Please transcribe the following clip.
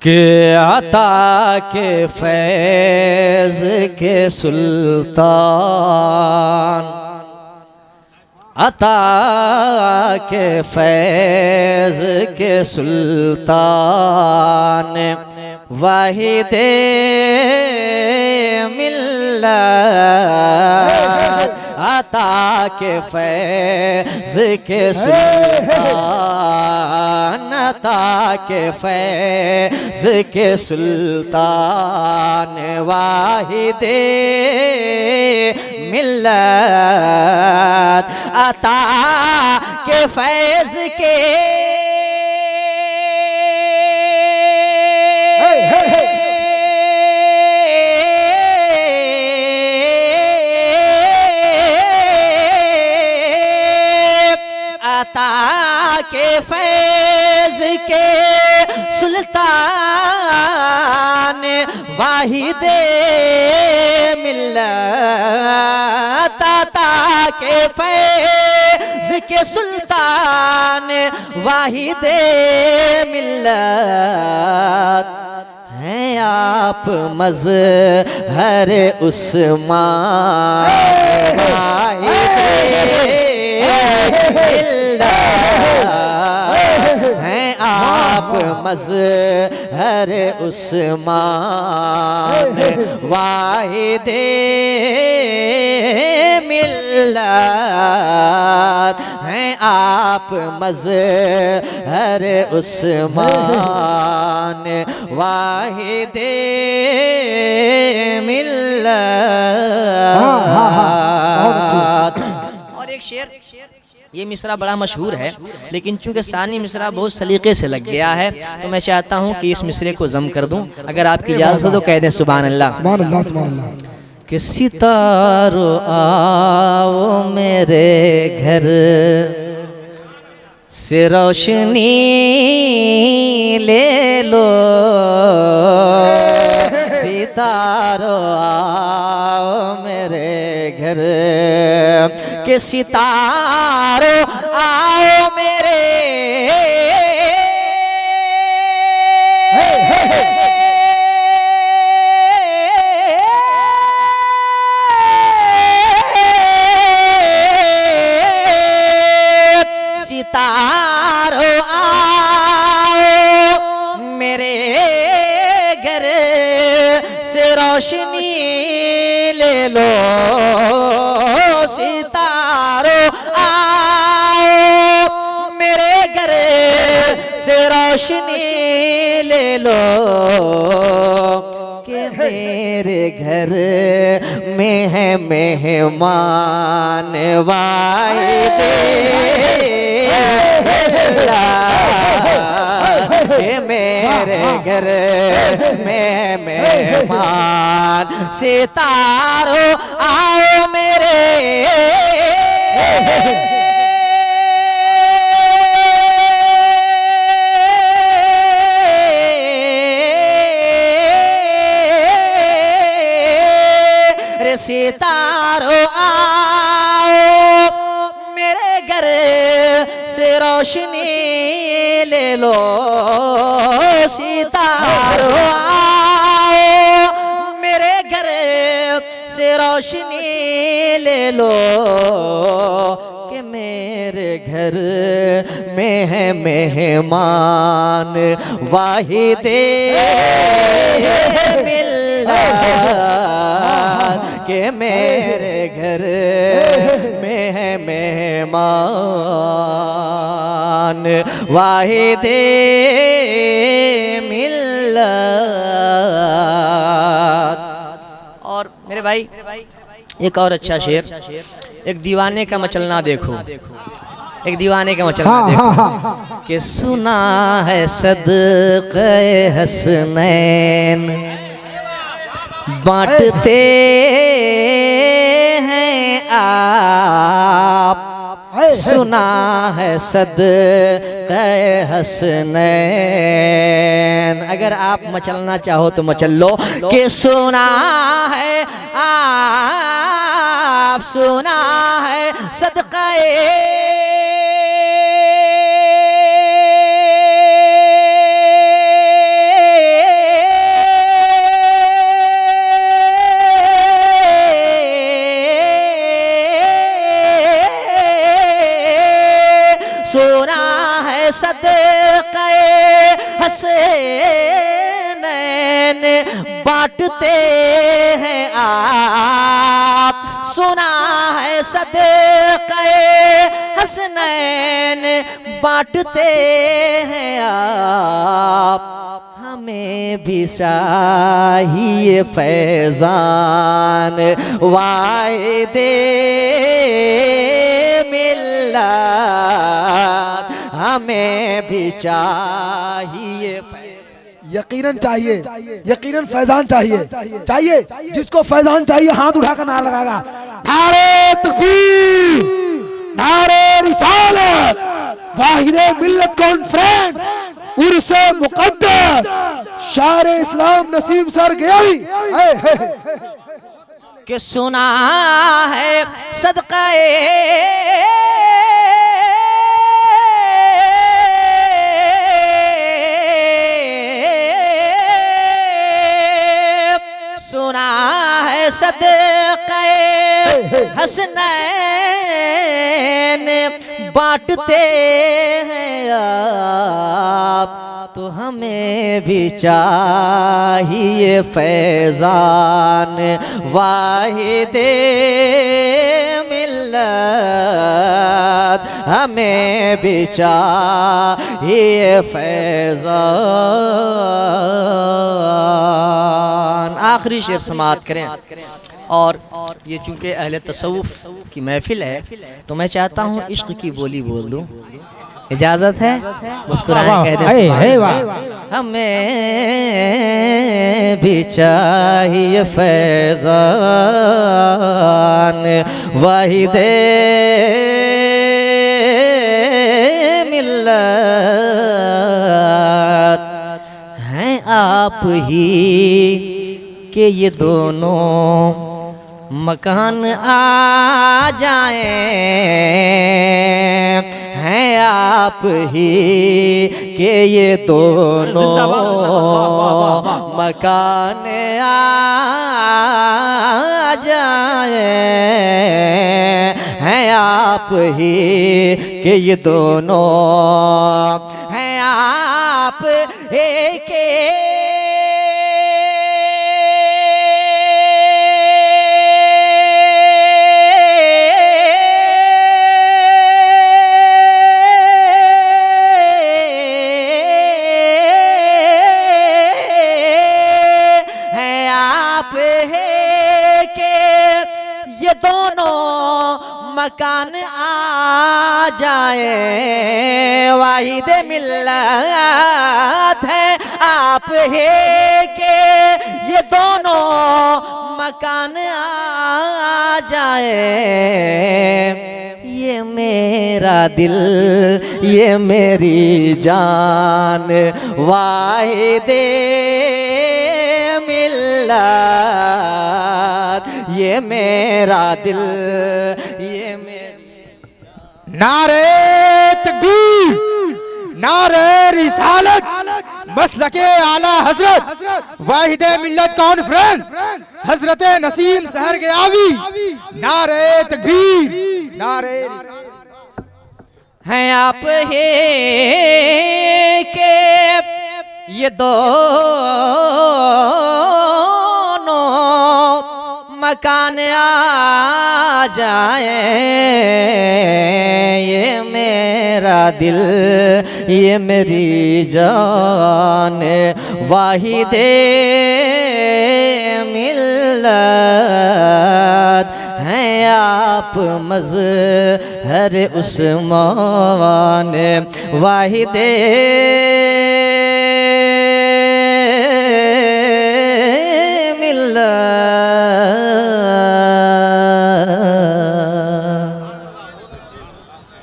के अता के फैज़ के सुल्तान, अता के फैज़ के सुल्तान, वाहिदे मिल्लत, अता के फैज़ के सुल्तान, अता के फैज़ के सुल्तान, वाहिदे मिल्लत, अता के फैज़ के अता के फैज़ के सुल्तान, वाहिदे मिल्लत, अता के फैज़ के सुल्तान, वाहिदे मिल्लत, हैं आप मज़हर उस्मान, हैं आप मज़हर उस्मान, वाहिदे मिल्लत, हैं आप मज़हर उस्मान, वाहिदे मिल्लत। और एक शेर, ये मिसरा बड़ा मशहूर है, लेकिन चूंकि सानी मिसरा बहुत सलीके से लग गया है तो मैं चाहता हूँ कि इस मिसरे को जम कर दूं। अगर आपकी इजाज़त हो तो कह दें सुभान अल्लाह। सुभान अल्लाह, सुभान अल्लाह। कि सितारो आओ मेरे घर से रोशनी ले लो, सितारो आओ मेरे घर के सितारो आओ मेरे सितारो आओ मेरे घर से रोशनी ले लो, सितारो आओ मेरे घर से रोशनी ले लो, कि मेरे घर में है मेहमान, वाहिदे कि मेरे घर में मेहमान, सितारो आओ मेरे सितारो आओ मेरे घर से रोशनी ले लो, सितारो आओ मेरे घर से रोशनी ले लो, कि मेरे घर में है मेहमान, वाहिदे मिल्लत, कि मेरे घर में है मेहमान, वाहिदे मिल्लत। और मेरे भाई एक और अच्छा शेर, एक दीवाने का मचलना देखो, एक दीवाने का मचलना देखो, कि सुना है सदक़े हसनैन बांटते हैं आप, सुना है सदक़े हसनैन। अगर आप मचलना चाहो तो मचल लो, कि सुना है आप, सुना है सदक़े हसनैन बांटते हैं आप, सुना है सदक़े हसनैन बांटते हैं आप, हमें भी चाहिए फैजान वाहिदे मिल्लत, हमें भी चाहिए यकीनन चाहिए, यकीनन फैजान चाहिए। चाहिए जिसको फैजान चाहिए हाथ उठाकर नारा लगाएगा, नारे तकबीर, नारे रिसालत, वाहिदे मिल्लत कॉन्फ्रेंस, उर्से मुक़द्दस, शारे इस्लाम नसीम सर गया कि सुना है सदक़े सदक़े हसनैन बांटते हैं आप, तो हमें भी चाहिए फैजान वाहिदे मिल्लत, हमें भी चाहिए फैजान। आखिरी शेर समाअत करें। और ये चूंकि अहले तसव्वुफ की महफिल है तो मैं चाहता हूँ इश्क की बोली बोल दूं, इजाजत है? मुस्कुराएं, कह दें हमें भी चाहिए फैजान वाहिदे मिल्लत, हैं आप ही कि ये दोनों मकान आ जाएं, हैं आप ही कि ये दोनों मकान आ जाएं, हैं आप ही कि ये दोनों, हैं आप एक मकान आ जाए, वाहिद मिल्लत है आप है के ये दोनों मकान आ जाए, ये मेरा दिल ये मेरी जान वाहिदे मिल्लत, ये मेरा दिल ये मेरी। नारे तकबीर, नारे रिसालत, मसलके आला हजरत, वाहिदे मिल्लत कॉन्फ्रेंस, हजरत नसीम सहर गयावी। नारे तकबीर, नारे हैं आप है के ये दोनों मकान आ जाए, ये मेरा दिल ये मेरी जान वाहिदे मिल्लत, हैं आप मज़हर उस्मान वाहिदे